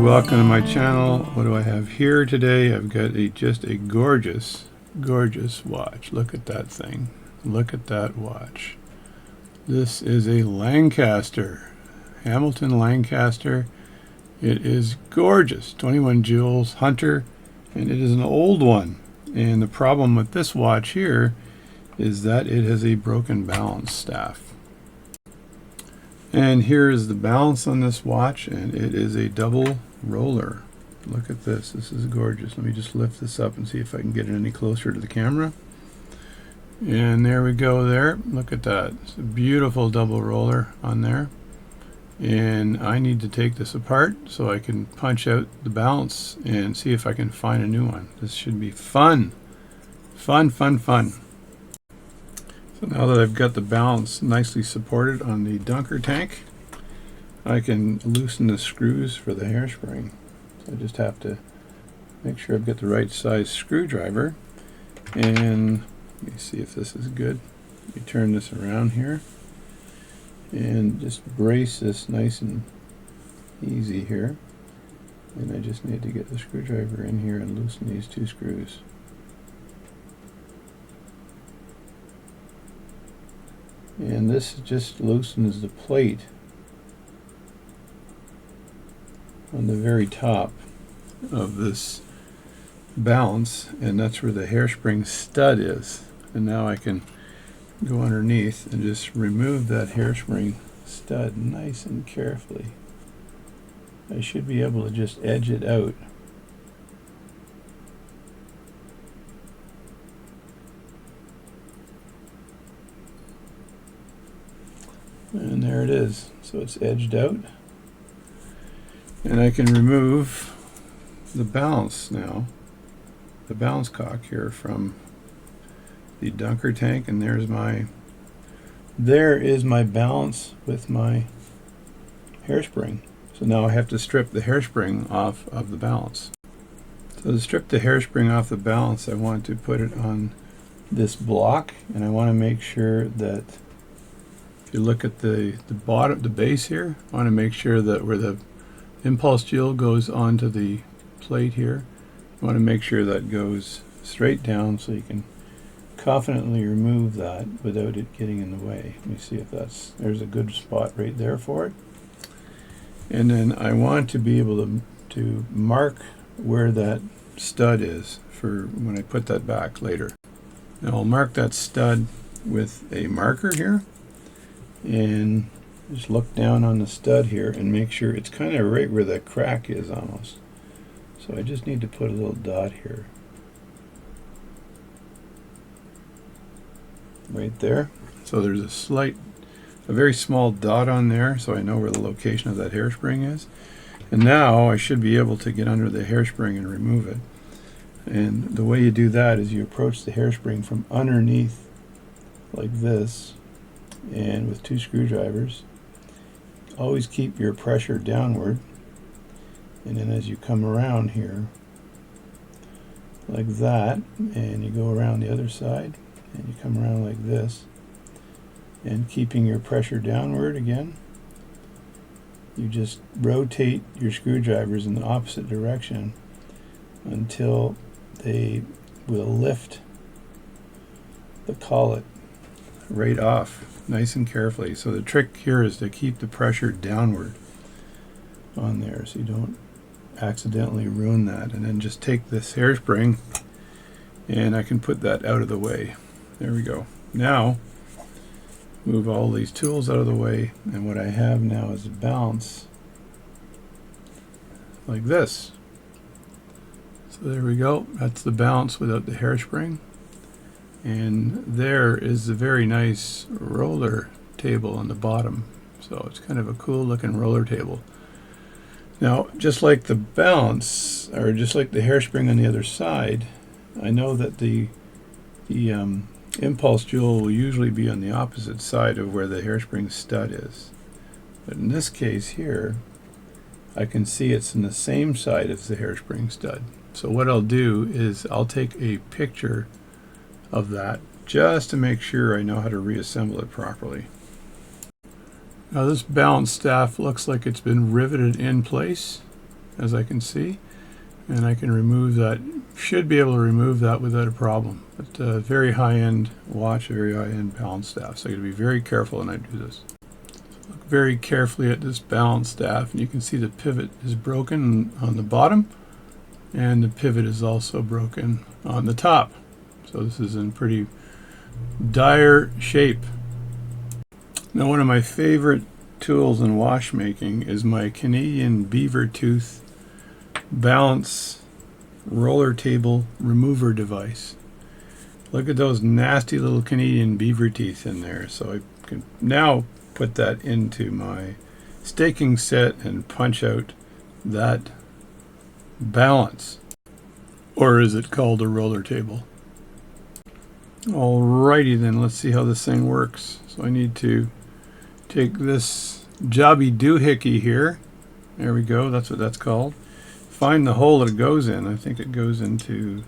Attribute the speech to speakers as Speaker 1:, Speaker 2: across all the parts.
Speaker 1: welcome to my channel. What do I have here today? I've got just a gorgeous watch. Look at that thing. Look at that watch. This is a Lancaster, Hamilton Lancaster. It is gorgeous, 21 jewels, Hunter, and it is an old one. And the problem with this watch here is that it has a broken balance staff. And here is the balance on this watch, and it is a double roller. Look at this. This is gorgeous. Let me just lift this up and see if I can get it any closer to the camera. And there we go there. Look at that. It's a beautiful double roller on there. And I need to take this apart so I can punch out the balance and see if I can find a new one. This should be fun. Fun. So now that I've got the balance nicely supported on the dunker tank, I can loosen the screws for the hairspring. So I just have to make sure I've got the right size screwdriver. And let me see if this is good. Let me turn this around here and just brace this nice and easy here. And I just need to get the screwdriver in here and loosen these two screws. And this just loosens the plate on the very top of this balance, and that's where the hairspring stud is. And now I can go underneath and just remove that hairspring stud nice and carefully. I should be able to just edge it out. And there it is. So it's edged out. And I can remove the balance now, the balance cock here from the dunker tank, and there is my balance with my hairspring. So now I have to strip the hairspring off of the balance. So to strip the hairspring off the balance, I want to put it on this block, and I want to make sure that if you look at the bottom, the base here, I want to make sure that where the impulse jewel goes onto the plate here, you want to make sure that goes straight down so you can confidently remove that without it getting in the way. Let me see if there's a good spot right there for it. And then I want to be able to mark where that stud is for when I put that back later. Now I'll mark that stud with a marker here, and just look down on the stud here and make sure it's kind of right where the crack is almost. So I just need to put a little dot here. Right there. So there's a very small dot on there, so I know where the location of that hairspring is. And now I should be able to get under the hairspring and remove it. And the way you do that is you approach the hairspring from underneath like this, and with two screwdrivers. Always keep your pressure downward, and then as you come around here like that, and you go around the other side, and you come around like this, and keeping your pressure downward again, you just rotate your screwdrivers in the opposite direction until they will lift the collet right off nice and carefully. So the trick here is to keep the pressure downward on there so you don't accidentally ruin that. And then just take this hairspring and I can put that out of the way. There we go. Now move all these tools out of the way, and what I have now is a balance like this. So there we go. That's the balance without the hairspring. And there is the very nice roller table on the bottom. So it's kind of a cool looking roller table. Now, just like the balance, or just like the hairspring on the other side, I know that the impulse jewel will usually be on the opposite side of where the hairspring stud is. But in this case here, I can see it's in the same side as the hairspring stud. So what I'll do is I'll take a picture of that just to make sure I know how to reassemble it properly. Now this balance staff looks like it's been riveted in place. as I can see, and I can remove that. Should be able to remove that without a problem. But very high-end watch, a very high-end balance staff, so I got to be very careful when I do this. Look very carefully at this balance staff, and you can see the pivot is broken on the bottom, and the pivot is also broken on the top. So this is in pretty dire shape. Now, one of my favorite tools in watchmaking is my Canadian beaver tooth balance roller table remover device. Look at those nasty little Canadian beaver teeth in there. So I can now put that into my staking set and punch out that balance. Or is it called a roller table? Alrighty then, let's see how this thing works. So I need to take this jobby doohickey here. There we go, that's what that's called. Find the hole that it goes in. I think it goes into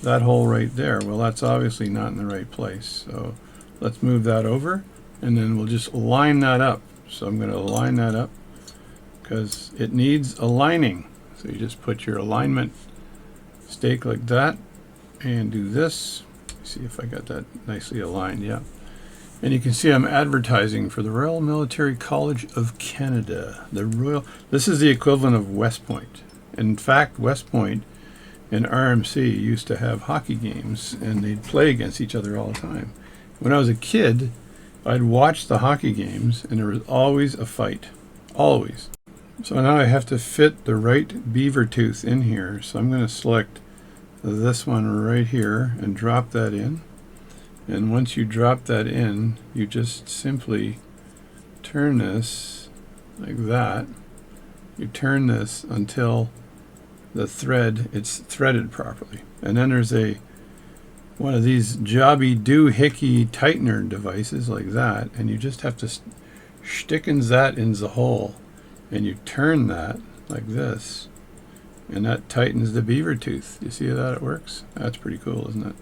Speaker 1: that hole right there. Well, that's obviously not in the right place. So let's move that over, and then we'll just line that up. So I'm going to line that up because it needs aligning. So you just put your alignment stake like that and do this. See if I got that nicely aligned. Yeah. And you can see I'm advertising for the Royal Military College of Canada. This is the equivalent of West Point. In fact, West Point and RMC used to have hockey games, and they'd play against each other all the time. When I was a kid, I'd watch the hockey games, and there was always a fight. Always. So now I have to fit the right beaver tooth in here. So I'm going to select this one right here and drop that in. And once you drop that in, you just simply turn this like that. You turn this until it's threaded properly. And then there's one of these jobby doohickey tightener devices like that, and you just have to stickens that in the hole, and you turn that like this, and that tightens the beaver tooth. You see how that it works? That's pretty cool, isn't it?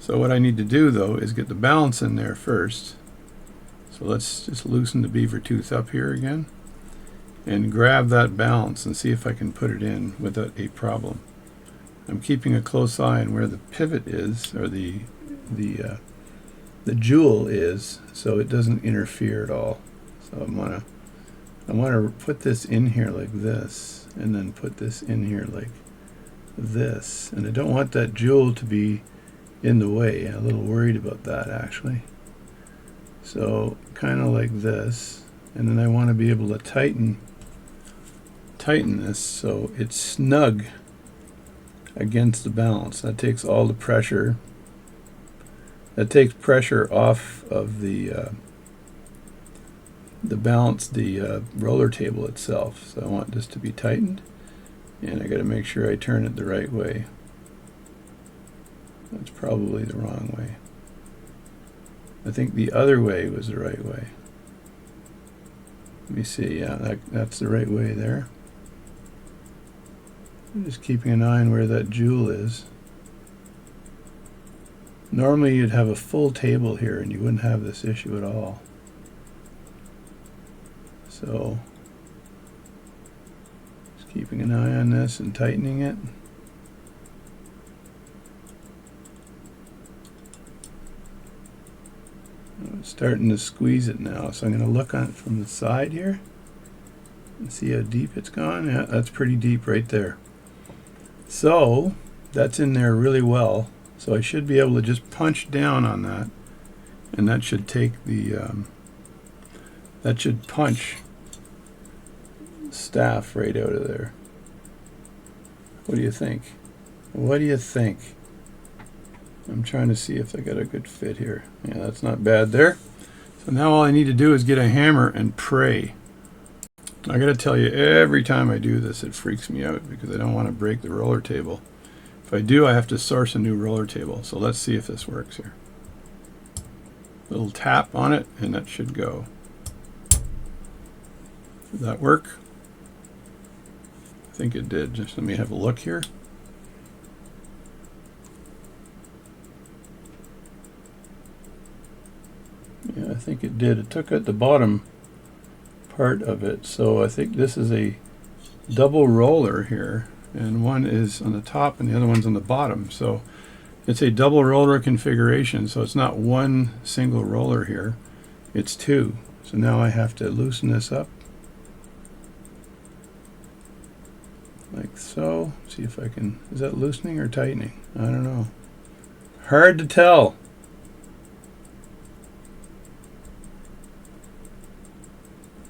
Speaker 1: So what I need to do though is get the balance in there first. So let's just loosen the beaver tooth up here again and grab that balance and see if I can put it in without a problem. I'm keeping a close eye on where the pivot is, or the jewel is, so it doesn't interfere at all. So I want to put this in here like this, and then put this in here like this. And I don't want that jewel to be in the way. I'm a little worried about that actually. So kind of like this, and then I want to be able to tighten this so it's snug against the balance. That takes all the pressure. That takes pressure off of the balance, the roller table itself. So I want this to be tightened, and I got to make sure I turn it the right way. That's probably the wrong way. I think the other way was the right way. Let me see. Yeah, that's the right way there. I'm just keeping an eye on where that jewel is. Normally you'd have a full table here and you wouldn't have this issue at all. So just keeping an eye on this and tightening it. I'm starting to squeeze it now, so I'm going to look on it from the side here and see how deep it's gone. Yeah, that's pretty deep right there. So that's in there really well. So I should be able to just punch down on that, and that should take the that should punch staff right out of there. What do you think? What do you think? I'm trying to see if I got a good fit here. Yeah, that's not bad there. So now all I need to do is get a hammer and pray. I gotta tell you, every time I do this, it freaks me out because I don't want to break the roller table. If I do, I have to source a new roller table. So let's see if this works here. Little tap on it, and that should go. Did that work? I think it did. Just let me have a look here. Yeah, I think it did. It took out the bottom part of it, so I think this is a double roller here, and one is on the top and the other one's on the bottom. So it's a double roller configuration, so it's not one single roller here, it's two. So now I have to loosen this up like so. See if I can, is that loosening or tightening? I don't know. Hard to tell.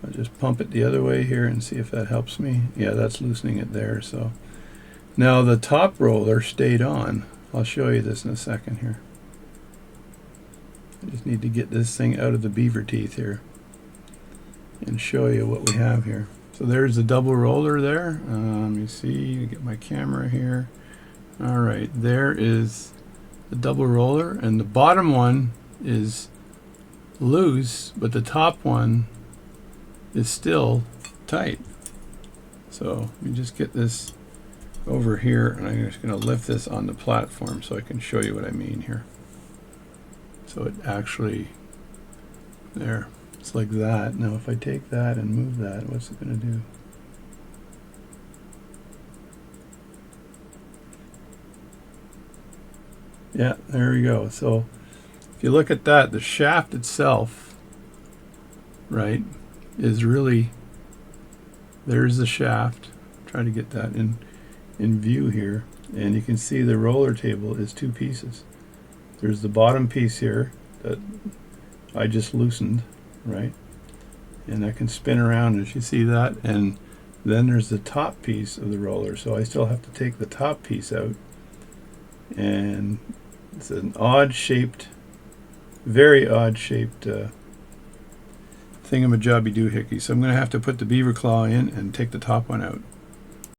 Speaker 1: I'll just pump it the other way here and see if that helps me. Yeah, that's loosening it there. So now the top roller stayed on. I'll show you this in a second here. I just need to get this thing out of the beaver teeth here and show you what we have here. So there's the double roller there. Let me see, get my camera here. All right, there is the double roller, and the bottom one is loose, but the top one is still tight. So let me just get this over here, and I'm just going to lift this on the platform so I can show you what I mean here. So it actually, there, it's like that. Now if I take that and move that, what's it going to do? Yeah, there we go. So if you look at that, the shaft itself, right, is really, there's the shaft. Try to get that in view here, and you can see the roller table is two pieces. There's the bottom piece here that I just loosened, right, and I can spin around as you see that, and then there's the top piece of the roller. So I still have to take the top piece out, and it's an odd shaped, very odd shaped thingamajobby doohickey. So I'm going to have to put the beaver claw in and take the top one out.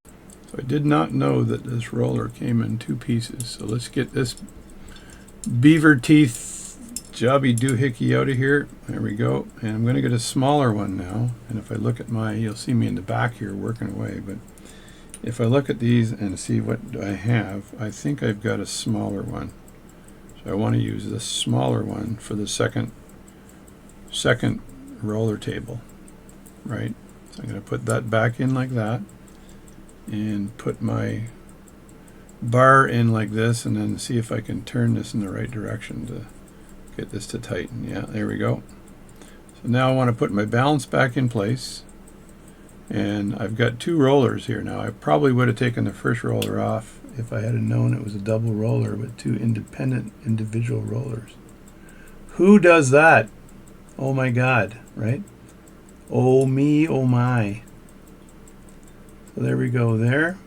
Speaker 1: So I did not know that this roller came in two pieces. So let's get this beaver teeth jobby doohickey out of here. There we go. And I'm going to get a smaller one now. And if I look at my, you'll see me in the back here working away. But if I look at these and see what I have, I think I've got a smaller one. So I want to use this smaller one for the second roller table, right? So I'm going to put that back in like that, and put my bar in like this, and then see if I can turn this in the right direction to get this to tighten. Yeah, there we go. So now I want to put my balance back in place, and I've got two rollers here now. I probably would have taken the first roller off if I had known it was a double roller with two independent individual rollers. Who does that? Oh my God, right? Oh me, oh my. So there we go there.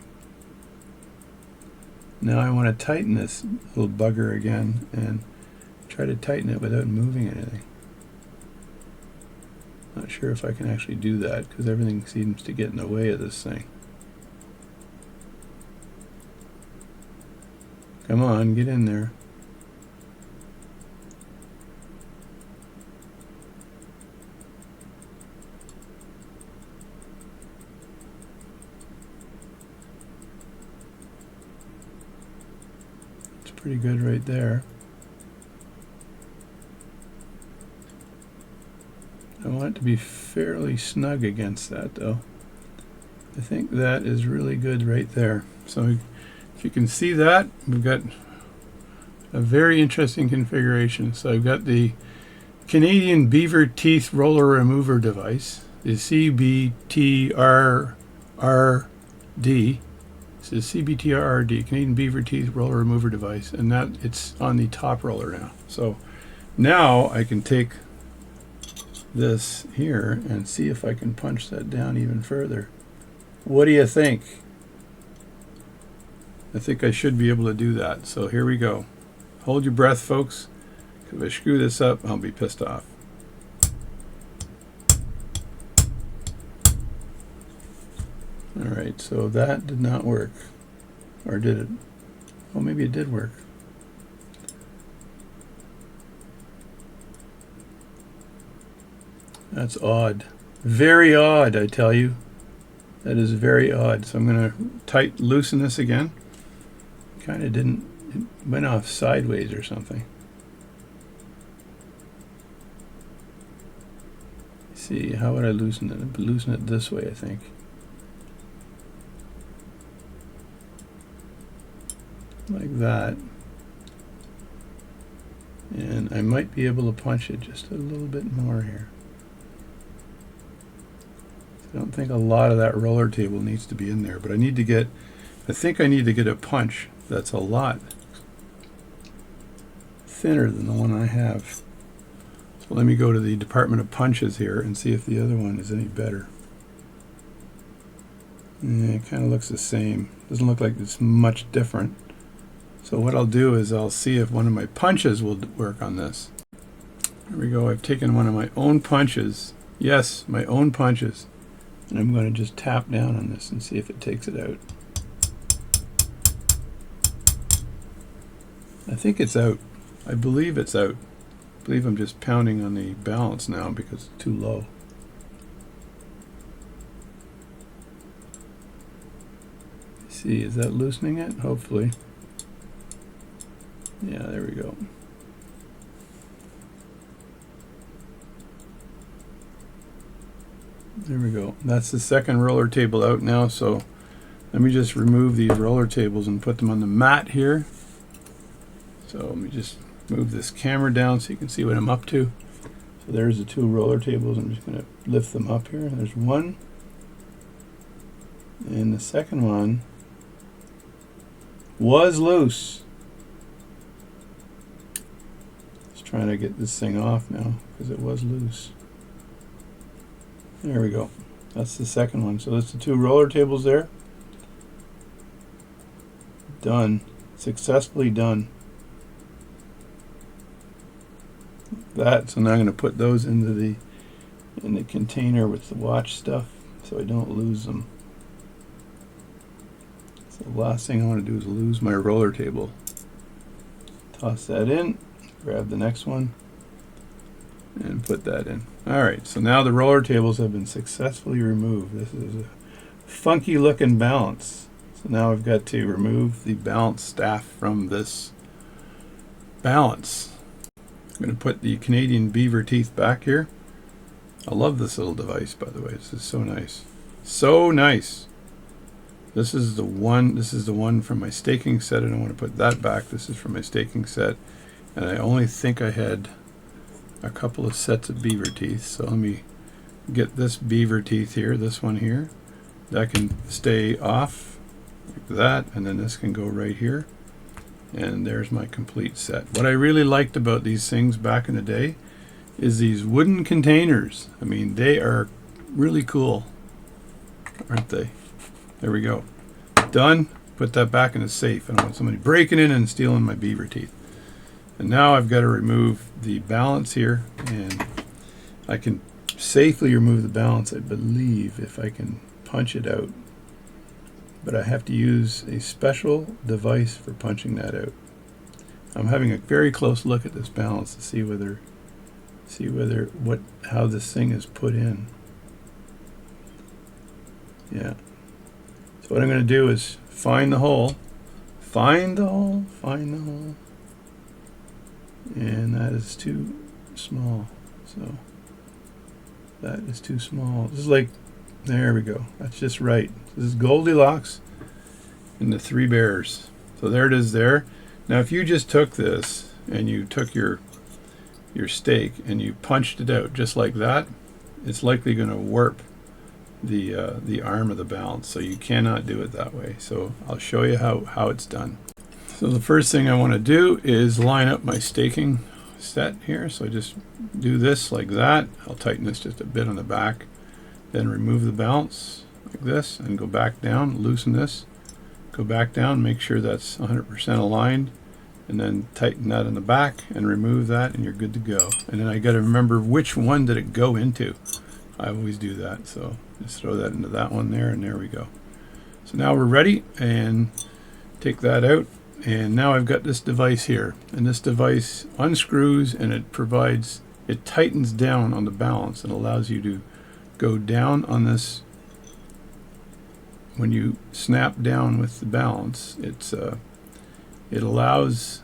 Speaker 1: Now I want to tighten this little bugger again and try to tighten it without moving anything. Not sure if I can actually do that because everything seems to get in the way of this thing. Come on, get in there. It's pretty good right there. I want it to be fairly snug against that though. I think that is really good right there. So if you can see that, we've got a very interesting configuration. So I've got the Canadian Beaver Teeth Roller Remover device, the CBTRRD. This is CBTRRD, Canadian Beaver Teeth Roller Remover device, and that it's on the top roller now. So now I can take this here and see if I can punch that down even further. What do you think? I think I should be able to do that. So here we go. Hold your breath, folks, because if I screw this up, I'll be pissed off. All right, so that did not work. Or did it? Oh, maybe it did work. That's odd. Very odd, I tell you. That is very odd. So I'm going to loosen this again. Kind of didn't, it went off sideways or something. Let's see, how would I loosen it? I'd loosen it this way, I think. like that. And I might be able to punch it just a little bit more here. I don't think a lot of that roller table needs to be in there, but I think I need to get a punch that's a lot thinner than the one I have. So let me go to the Department of Punches here and see if the other one is any better. Yeah, it kind of looks the same. Doesn't look like it's much different. So what I'll do is I'll see if one of my punches will work on this. There we go. I've taken one of my own punches. Yes, my own punches. And I'm going to just tap down on this and see if it takes it out. I think it's out. I believe it's out. I believe I'm just pounding on the balance now because it's too low. See, is that loosening it? Hopefully. Yeah, there we go. There we go. That's the second roller table out now, so let me just remove these roller tables and put them on the mat here. So let me just move this camera down so you can see what I'm up to. So there's the two roller tables. I'm just going to lift them up here. There's one. And the second one was loose. Just trying to get this thing off now because it was loose. There we go. That's the second one. So that's the two roller tables there. Done. Successfully done. So now I'm going to put those into in the container with the watch stuff so I don't lose them. So the last thing I want to do is lose my roller table. Toss that in, grab the next one, and put that in. Alright, so now the roller tables have been successfully removed. This is a funky looking balance. So now I've got to remove the balance staff from this balance. I'm going to put the Canadian beaver teeth back here. I love this little device, by the way. This is so nice. So nice. This is the one from my staking set. I don't want to put that back. This is from my staking set. And I only think I had a couple of sets of beaver teeth. So let me get this beaver teeth here, this one here. That can stay off like that, and then this can go right here. And there's my complete set. What I really liked about these things back in the day is these wooden containers. I mean, they are really cool, aren't they? There we go. Done. Put that back in the safe. I don't want somebody breaking in and stealing my beaver teeth. And now I've got to remove the balance here, and I can safely remove the balance, I believe, if I can punch it out. But I have to use a special device for punching that out. I'm having a very close look at this balance to see how this thing is put in. Yeah. So what I'm going to do is find the hole, and that is too small. So that is too small. This is like, there we go. That's just right. This is Goldilocks and the Three Bears. So there it is there. Now if you just took this and you took your stake and you punched it out just like that, it's likely going to warp the arm of the balance. So you cannot do it that way. So I'll show you how it's done. So the first thing I want to do is line up my staking set here. So I just do this like that. I'll tighten this just a bit on the back. Then remove the balance like this and go back down, loosen this, go back down, make sure that's 100% aligned, and then tighten that on the back and remove that, and you're good to go. And then I got to remember which one did it go into. I always do that, so just throw that into that one there, and there we go. So now we're ready, and take that out, and now I've got this device here, and this device unscrews and it tightens down on the balance and allows you to go down on this. When you snap down with the balance, it allows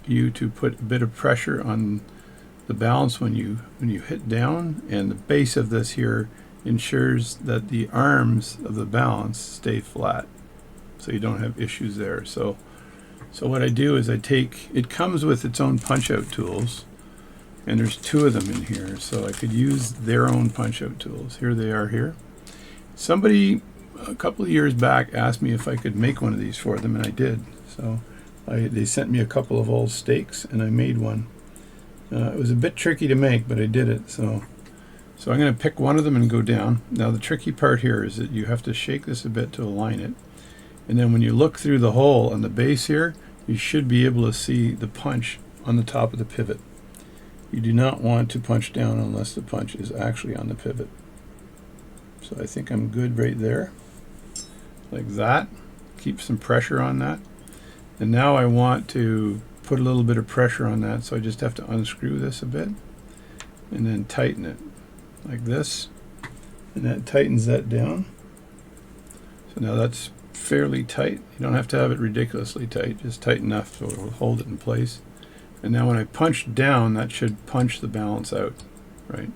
Speaker 1: you to put a bit of pressure on the balance when you hit down, and the base of this here ensures that the arms of the balance stay flat, so you don't have issues there. So So what I do is I take, it comes with its own punch out tools, and there's 2 of them in here, so I could use their own punch out tools. Here they are here. Somebody a couple of years back asked me if I could make one of these for them, and I did. So they sent me a couple of old steaks, and I made one. It was a bit tricky to make, but I did it. So I'm going to pick one of them and go down. Now the tricky part here is that you have to shake this a bit to align it. And then when you look through the hole on the base here, you should be able to see the punch on the top of the pivot. You do not want to punch down unless the punch is actually on the pivot. So I think I'm good right there, like that. Keep some pressure on that. And now I want to put a little bit of pressure on that, so I just have to unscrew this a bit and then tighten it like this, and that tightens that down. So now that's fairly tight. You don't have to have it ridiculously tight, just tight enough so it will hold it in place. And now when I punch down, that should punch the balance out, right?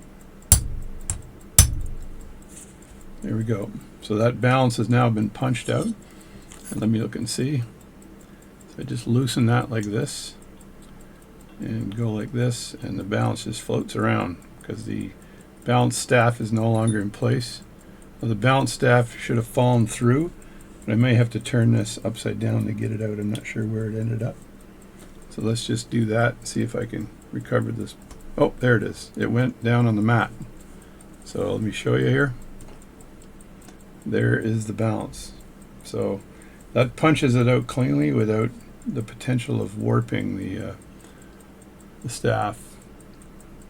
Speaker 1: There we go. So that balance has now been punched out. And let me look and see. So I just loosen that like this and go like this, and the balance just floats around because the balance staff is no longer in place. Well, the balance staff should have fallen through, but I may have to turn this upside down to get it out. I'm not sure where it ended up. So let's just do that and see if I can recover this. Oh, there it is. It went down on the mat. So let me show you here. There is the balance. So that punches it out cleanly without the potential of warping the staff,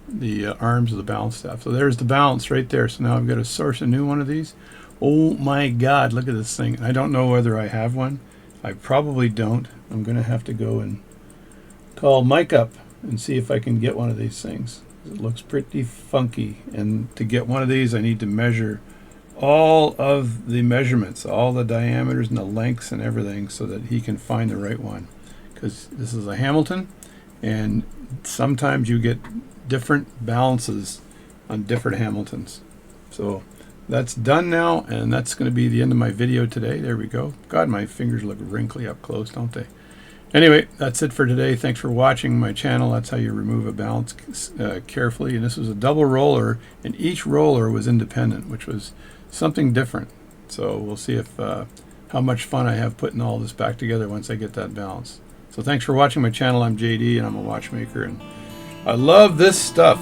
Speaker 1: the arms of the balance staff. So there's the balance right there. So now I've got to source a new one of these. Oh my God, look at this thing. I don't know whether I have one. I probably don't. I'm going to have to go and call Mike up and see if I can get one of these things. It looks pretty funky, and to get one of these I need to measure all of the measurements, all the diameters and the lengths and everything, so that he can find the right one, because this is a Hamilton and sometimes you get different balances on different Hamiltons. So that's done now, and that's going to be the end of my video today. There we go. God, my fingers look wrinkly up close, don't they? Anyway, that's it for today. Thanks for watching my channel. That's how you remove a balance carefully. And this was a double roller, and each roller was independent, which was something different. So we'll see if how much fun I have putting all this back together once I get that balance. So thanks for watching my channel. I'm JD, and I'm a watchmaker, and I love this stuff.